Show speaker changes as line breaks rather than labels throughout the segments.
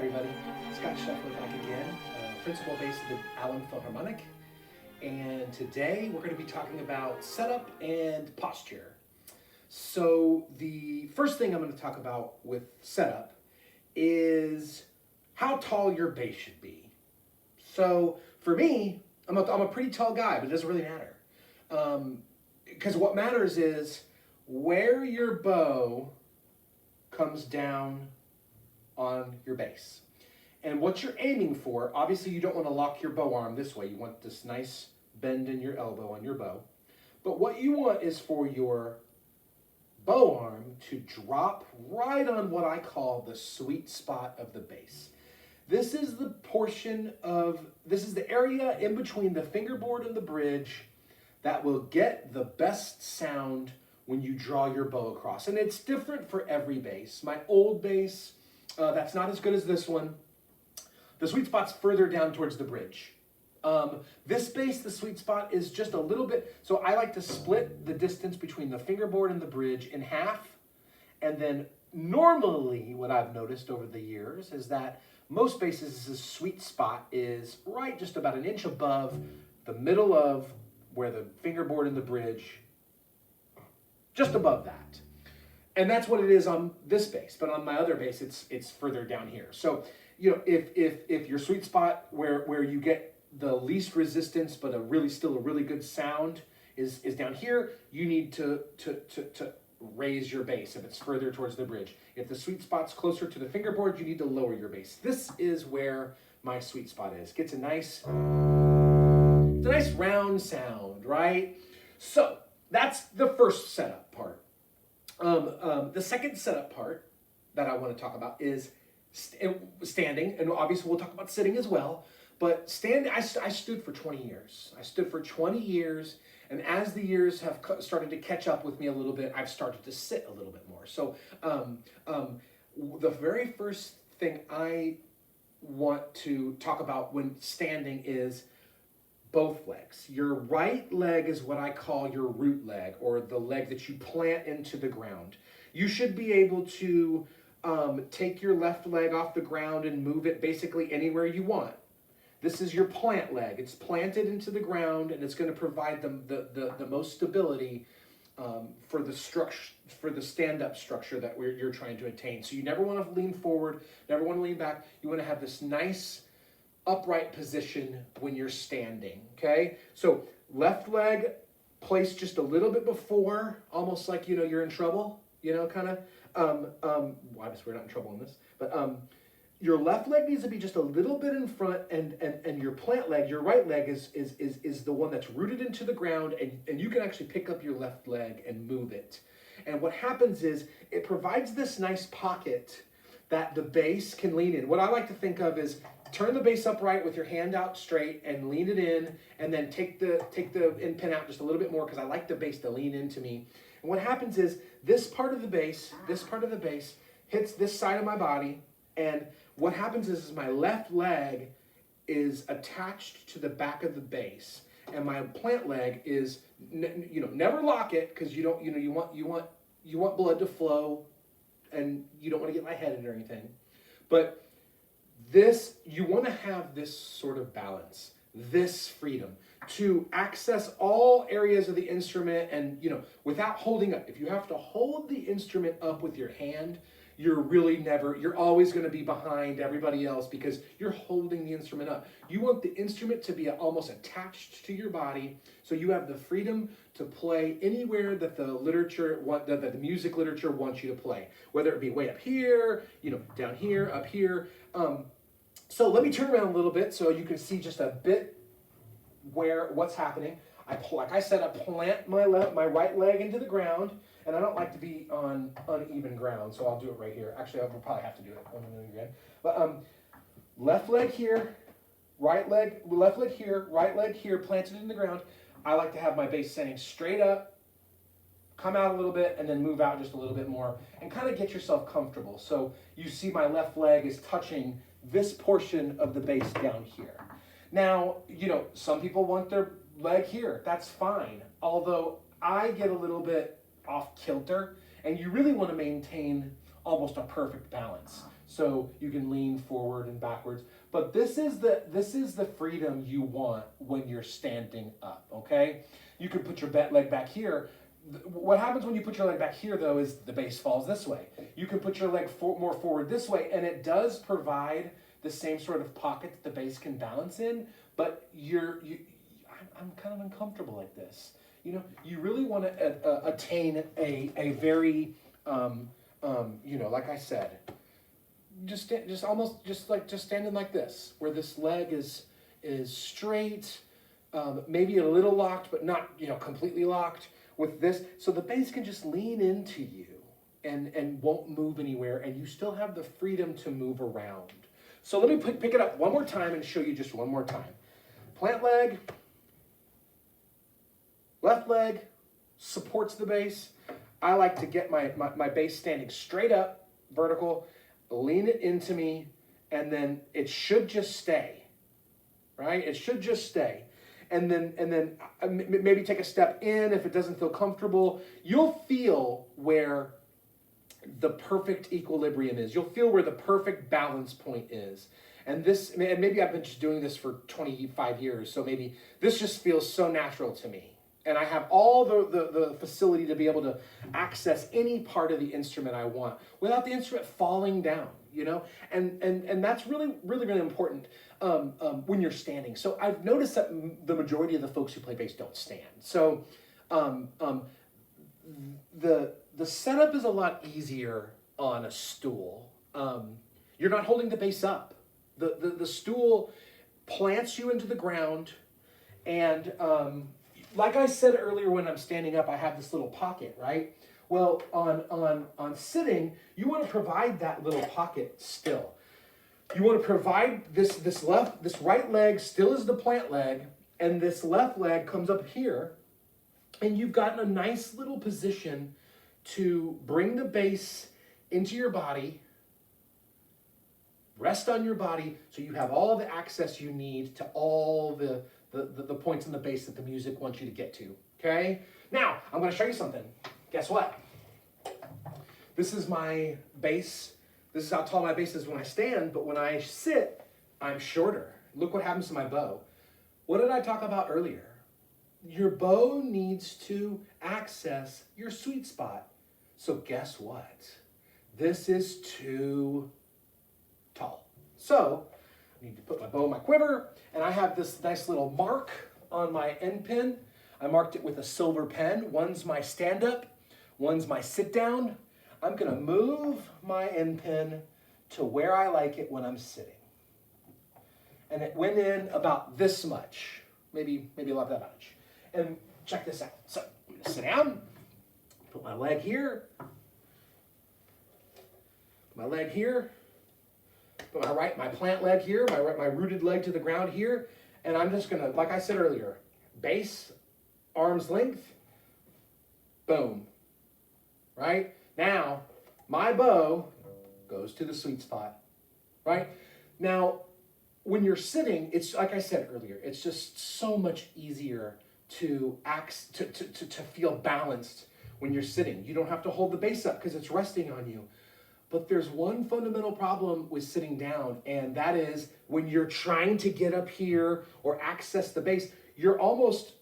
everybody. Scott Scheffler back again, principal bass of the Allen Philharmonic. And today we're going to be talking about setup and posture. So the first thing I'm going to talk about with setup is how tall your bass should be. So for me, I'm a pretty tall guy, but it doesn't really matter. Because what matters is where your bow comes down on your bass. And what you're aiming for, obviously you don't want to lock your bow arm this way. You want this nice bend in your elbow on your bow. But what you want is for your bow arm to drop right on what I call the sweet spot of the bass. This is the area in between the fingerboard and the bridge that will get the best sound when you draw your bow across. And it's different for every bass. My old bass, that's not as good as this one. The sweet spot's further down towards the bridge. This bass, the sweet spot is just a little bit, so I like to split the distance between the fingerboard and the bridge in half. And then normally what I've noticed over the years is that most basses' sweet spot is right just about an inch above the middle of where the fingerboard and the bridge, just above that. And that's what it is on this bass, but on my other bass, it's further down here. So, you know, if your sweet spot where you get the least resistance, but still a really good sound is down here, you need to raise your bass if it's further towards the bridge. If the sweet spot's closer to the fingerboard, you need to lower your bass. This is where my sweet spot is. It's a nice round sound, right? So that's the first setup part. The second setup part that I want to talk about is standing, and obviously we'll talk about sitting as well. But standing, I stood for 20 years. I stood for 20 years, and as the years have started to catch up with me a little bit, I've started to sit a little bit more. So the very first thing I want to talk about when standing is both legs. Your right leg is what I call your root leg, or the leg that you plant into the ground. You should be able to take your left leg off the ground and move it basically anywhere you want. This is your plant leg. It's planted into the ground, and it's going to provide the most stability for the stand-up structure that you're trying to attain. So you never want to lean forward, never want to lean back. You want to have this nice upright position when you're standing, okay? So left leg placed just a little bit before, almost like, you know, you're in trouble, you know, kind of. Obviously we're not in trouble in this, but your left leg needs to be just a little bit in front, and your plant leg, your right leg is the one that's rooted into the ground, and you can actually pick up your left leg and move it. And what happens is it provides this nice pocket that the bass can lean in. What I like to think of is turn the bass upright with your hand out straight and lean it in, and then take the end pin out just a little bit more, because I like the bass to lean into me. And what happens is this part of the bass hits this side of my body, and what happens is my left leg is attached to the back of the bass, and my plant leg is, you know, never lock it, because you don't, you know, you want blood to flow, and you don't want to get lightheaded or anything. But this, you want to have this sort of balance, this freedom to access all areas of the instrument, and, you know, without holding up. If you have to hold the instrument up with your hand, you're always going to be behind everybody else because you're holding the instrument up. You want the instrument to be almost attached to your body, so you have the freedom to play anywhere that the music literature wants you to play, whether it be way up here, you know, down here, up here. So let me turn around a little bit so you can see just a bit what's happening. Like I said, I plant my right leg into the ground, and I don't like to be on uneven ground, so I'll do it right here. Actually, I will probably have to do it on uneven ground. But left leg here, left leg here, right leg here, planted in the ground. I like to have my bass standing straight up, come out a little bit, and then move out just a little bit more, and kind of get yourself comfortable. So you see my left leg is touching this portion of the bass down here. Now, you know, some people want their leg here. That's fine. Although I get a little bit off kilter, and you really want to maintain almost a perfect balance. so you can lean forward and backwards. But this is the freedom you want when you're standing up, okay? You can put your leg back here. What happens when you put your leg back here, though, is the base falls this way. You can put your leg more forward this way, and it does provide the same sort of pocket that the base can balance in, but I'm kind of uncomfortable like this. You know, you really want to attain a very, you know, like I said, just standing like this, where this leg is straight, maybe a little locked, but not, you know, completely locked with this. So the base can just lean into you and won't move anywhere, and you still have the freedom to move around. So let me pick it up one more time and show you just one more time. Plant leg, left leg supports the base. I like to get my base standing straight up, vertical, lean it into me, and then it should just stay, right? It should just stay. And then maybe take a step in if it doesn't feel comfortable. You'll feel where the perfect equilibrium is. You'll feel where the perfect balance point is. And maybe I've been just doing this for 25 years, so maybe this just feels so natural to me. And I have all the facility to be able to access any part of the instrument I want without the instrument falling down, you know? And that's really, really, really important when you're standing. So I've noticed that the majority of the folks who play bass don't stand. So the setup is a lot easier on a stool. You're not holding the bass up. The stool plants you into the ground, and like I said earlier, when I'm standing up, I have this little pocket, right? Well, on sitting, you want to provide that little pocket still. You want to provide this right leg still is the plant leg, and this left leg comes up here, and you've gotten a nice little position to bring the bass into your body, rest on your body, so you have all the access you need to all the points in the bass that the music wants you to get to, okay? Now, I'm going to show you something. Guess what? This is my bass. This is how tall my bass is when I stand, but when I sit, I'm shorter. Look what happens to my bow. What did I talk about earlier? Your bow needs to access your sweet spot. So guess what? This is too tall. So I need to put my bow in my quiver, and I have this nice little mark on my end pin. I marked it with a silver pen. One's my stand-up, one's my sit-down. I'm gonna move my end pin to where I like it when I'm sitting. And it went in about this much, maybe about that much. And check this out. So I'm gonna sit down, put my leg here, put my plant leg here, my rooted leg to the ground here, and I'm just gonna, like I said earlier, base, arm's length, boom, right? Now, my bow goes to the sweet spot, right? Now, when you're sitting, it's like I said earlier, it's just so much easier to feel balanced when you're sitting. You don't have to hold the bass up because it's resting on you. But there's one fundamental problem with sitting down, and that is when you're trying to get up here or access the bass, you're almost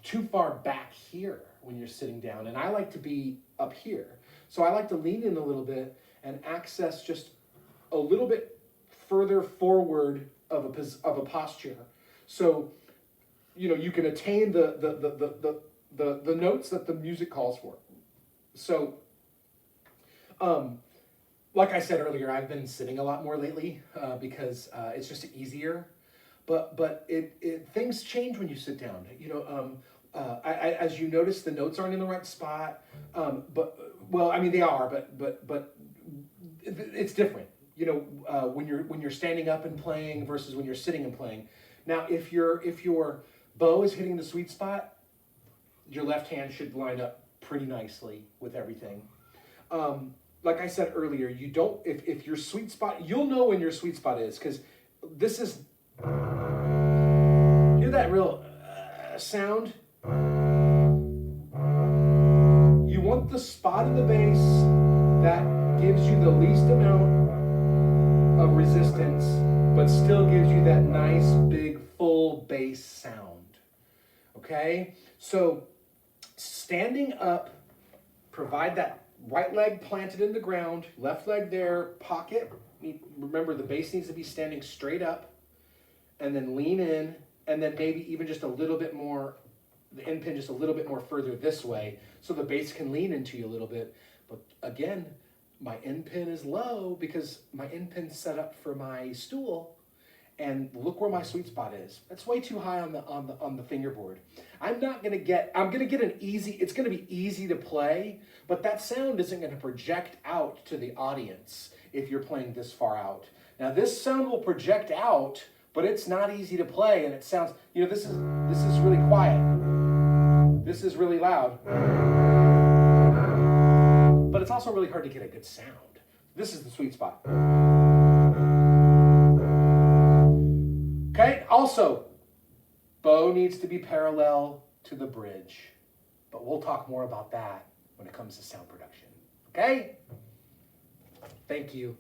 too far back here when you're sitting down. And I like to be up here. So I like to lean in a little bit and access just a little bit further forward of a posture. So, you know, you can attain the notes that the music calls for. So, like I said earlier, I've been sitting a lot more lately because it's just easier. But things change when you sit down. You know, as you notice, the notes aren't in the right spot. Well, I mean they are, but it's different. You know, when you're standing up and playing versus when you're sitting and playing. Now, if your bow is hitting the sweet spot, your left hand should line up pretty nicely with everything. Like I said earlier, you don't, if your sweet spot, you'll know when your sweet spot is, because this is, hear that real sound? You want the spot in the bass that gives you the least amount resistance, but still gives you that nice, big, full bass sound. Okay? So standing up, provide that right leg planted in the ground, left leg there, pocket. Remember, the bass needs to be standing straight up, and then lean in, and then maybe even just a little bit more, the end pin just a little bit more further this way, so the bass can lean into you a little bit. But again, my end pin is low because my end pin's set up for my stool, and look where my sweet spot is. That's way too high on the fingerboard. I'm gonna get an easy, it's gonna be easy to play, but that sound isn't gonna project out to the audience if you're playing this far out. Now this sound will project out, but it's not easy to play, and it sounds, this is really quiet. This is really loud. But it's also really hard to get a good sound. This is the sweet spot. Okay, also, bow needs to be parallel to the bridge, but we'll talk more about that when it comes to sound production. Okay? Thank you.